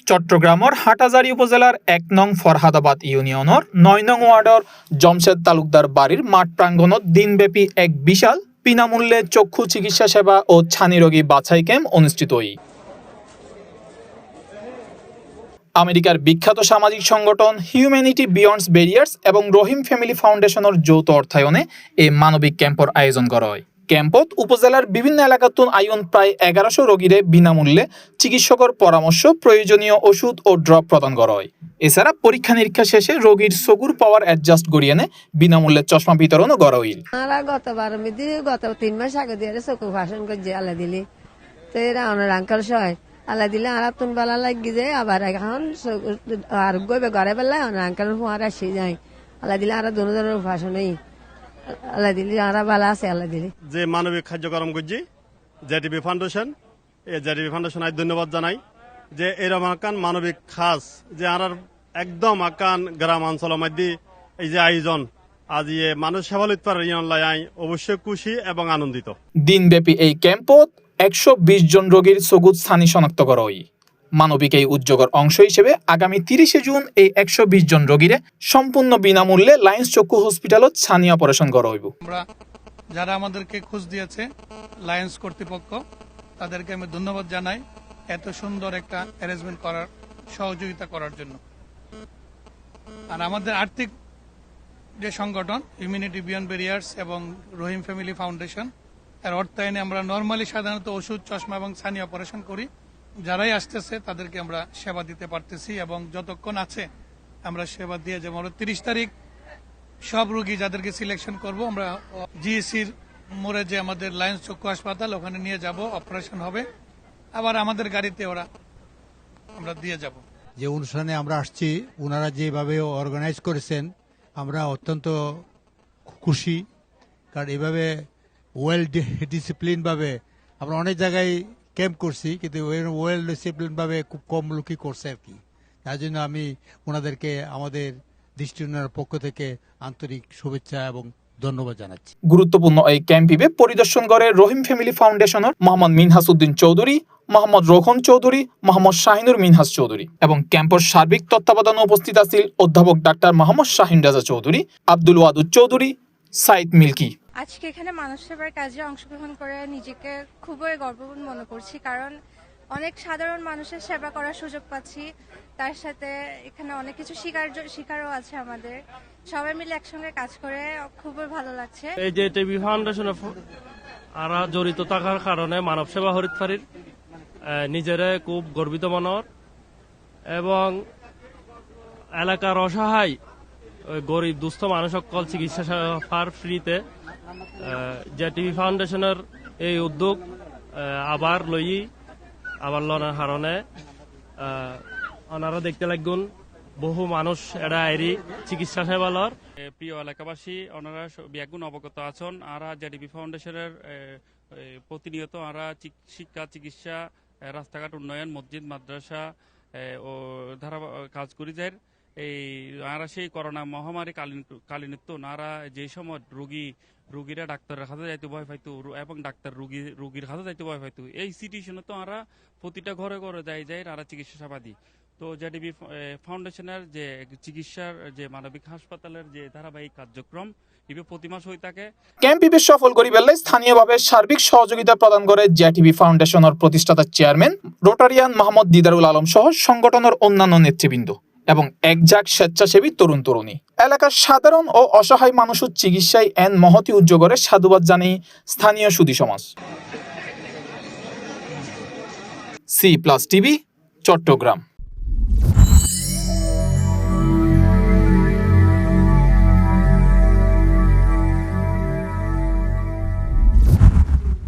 চট্টগ্রামের হাটাজারি উপজেলার ১ নং ফরহাদাবাদ ইউনিয়নের ৯ নং ওয়ার্ডের জমশেদ তালুকদার বাড়ির মাঠ প্রাঙ্গণত দিনব্যাপী এক বিশাল বিনামূল্যে চক্ষু চিকিৎসা সেবা ও ছানি রোগী বাছাই ক্যাম্প অনুষ্ঠিত হয়। আমেরিকার বিখ্যাত সামাজিক সংগঠন হিউম্যানিটি বিয়ন্ডস ব্যারিয়ার্স এবং রহিম ফ্যামিলি ফাউন্ডেশনের যৌথ অর্থায়নে এই মানবিক ক্যাম্পের আয়োজন করা হয়। ক্যাম্পত উপজেলার বিভিন্ন এলাকাতুন আইন প্রায় ১১০০ রোগীরে বিনামূল্যে চিকিৎসকের পরামর্শ, প্রয়োজনীয় ওষুধ ও ড্রপ প্রদান করা হয়। এছাড়া পরীক্ষা নিরীক্ষা শেষে রোগীর চকুর পাওয়ার অ্যাডজাস্ট করিয়ে বিনামূল্যে চশমা বিতরণও করা হইল। গত 3 মাস আগে দিয়ে চকু ভাষণ করছে আল্লাহ দিলি তো এরা অনেক আঙ্কাল সহায় আল্লাহ দিলে আর তুন বেলা লাগি যায় আবার এখন আর গইবে ঘরে বেলায় অনেক আঙ্কাল ফোয়ার আসি যায় আল্লাহ দিলে আর দোনো ধরনের ভাষণ নেই আল্লাহ দিলি আর ভালো আছে আল্লাহ দিলি। যে মানবিক কার্যক্রম করছি জেটিভি ফাউন্ডেশন, এই জেটিভি ফাউন্ডেশন ধন্যবাদ জানাই যে এরকম আকান মানবিক খাস যে আর একদম আকান গ্রাম অঞ্চলের মধ্যে এই যে আয়োজন আজ মানুষ সেবা লইতে পারে অবশ্যই খুশি এবং আনন্দিত। দিনব্যাপী এই ক্যাম্পত ১২০ জন রোগীর চকুত ছানি শনাক্ত করা হয়। মানবিক এই উদ্যোগের অংশ হিসেবে আগামী ৩০ জুন এই ১২০ জন রোগীরে সম্পূর্ণ বিনামূল্যে লায়ন্স চক্ষু হসপিটালত ছানি অপারেশন করা হইব। আমরা যারা আমাদেরকে খোঁজ দিয়েছে লায়ন্স কর্তৃপক্ষ তাদেরকে আমি ধন্যবাদ জানাই এত সুন্দর একটা অ্যারেঞ্জমেন্ট করার, সহযোগিতা করার জন্য। আর আমাদের আর্থিক যে সংগঠন হিউম্যানিটি বিয়ন্ড ব্যারিয়ার্স এবং রহিম ফ্যামিলি ফাউন্ডেশন এর অর্থায়নে আমরা নর্মালি সাধারণত ওষুধ, চশমা এবং ছানি অপারেশন করি। যারাই আসতেছে তাদেরকে আমরা সেবা দিতে পারতেছি এবং যতক্ষণ আছে আমরা সেবা দিয়ে যাবো। ৩০ তারিখ সব রোগী যাদেরকে সিলেকশন করব আমরা জিএসির মোড়ে যে আমাদের লায়ন্স চক্ষু হাসপাতাল ওখানে নিয়ে যাব, অপারেশন হবে, আবার আমাদের গাড়িতে ওরা আমরা দিয়ে যাব। যে অনুষ্ঠানে আমরা আসছি ওনারা যেভাবে অর্গানাইজ করেছেন আমরা অত্যন্ত খুশি, কারণ এভাবে ওয়েল ডিসিপ্লিন ভাবে আমরা অনেক জায়গায় ক্যাম্প করছি কিন্তু ওয়েল ডিসিপ্লিন ভাবে খুব কম লোকই করছে আর কি। তার জন্য আমি ওনাদেরকে আমাদের দৃষ্টির পক্ষ থেকে আন্তরিক শুভেচ্ছা এবং ধন্যবাদ জানাচ্ছি। গুরুত্বপূর্ণ এই ক্যাম্পে পরিদর্শন করে রহিম ফ্যামিলি ফাউন্ডেশনের মোহাম্মদ মিনহাস উদ্দিন চৌধুরী, মোহাম্মদ রোহন চৌধুরী, মোহাম্মদ শাহিনুর মিনহাস চৌধুরী এবং ক্যাম্পের সার্বিক তত্ত্বাবধানে উপস্থিত আছেন অধ্যাপক ডাক্তার মোহাম্মদ শাহিন রাজা চৌধুরী, আব্দুল ওয়াদুদ চৌধুরী, সাইদ মিল্কি। আজকে এখানে মানব সেবার কাজে অংশগ্রহণ করে নিজেকে খুবই গর্ববোধ মনে করছি, কারণ অনেক সাধারণ মানুষের সেবা করার সুযোগ পাচ্ছি। তার সাথে এখানে অনেক কিছু শিকারও আছে আমাদের। সবাই মিলে একসঙ্গে কাজ করে খুবই ভালো লাগছে। এই যে টিভি ফাউন্ডেশন আরা জড়িত থাকার কারণে মানব সেবা হরিৎফারির নিজেরা খুব গর্বিত মনের এবং এলাকার অসহায় গরিব দুস্থ মানুষ সকল চিকিৎসা সেবা ফ্রিতে জেটিভি ফাউন্ডেশনের এই উদ্যোগ আবার লনার কারণে ওনারা দেখতে লাগুন বহু মানুষ এরা এরি চিকিৎসা সেবা লর। প্রিয় এলাকাবাসী, ওনারা ব্যাগুণ অবগত আছেন আরা জেটিভি ফাউন্ডেশনের প্রতিনিয়ত আরা শিক্ষা, চিকিৎসা, রাস্তাঘাট উন্নয়ন, মসজিদ, মাদ্রাসা ও ধারা কাজ করি যায়। এই আরা সেই করোনা মহামারী কালীনিত্য নারা যে সময় রুগীরা ডাক্তারের কাছে যাইতে ভয় পাইতো এবং ডাক্তার রুগীর কাছে যাইতে ভয় পাইতো, এই সিচুয়েশনে তো আরা প্রতিটা ঘরে ঘরে যায় আরা চিকিৎসা সেবা দিই। তো জেটিভি ফাউন্ডেশনের যে চিকিৎসার যে মানবিক হাসপাতালের যে ধারাবাহিক কার্যক্রম ইবে প্রতি মাস হয়ে থাকে। ক্যাম্পে সফল করি বেলে স্থানীয়ভাবে সার্বিক সহযোগিতা প্রদান করে জেটিভি ফাউন্ডেশনের প্রতিষ্ঠাতা চেয়ারম্যান রোটারিয়ান মোহাম্মদ দিদারুল আলম সহ সংগঠনের অন্যান্য নেতৃবৃন্দ এবং একজাক স্বেচ্ছাসেবী তরুণ তরুণী। এলাকার সাধারণ ও অসহায় মানুষের চিকিৎসায় এন মহতি উদ্যোগের সাধুবাদ জানিয়ে স্থানীয় সুধী সমাজ। C+ TV, Chittagong.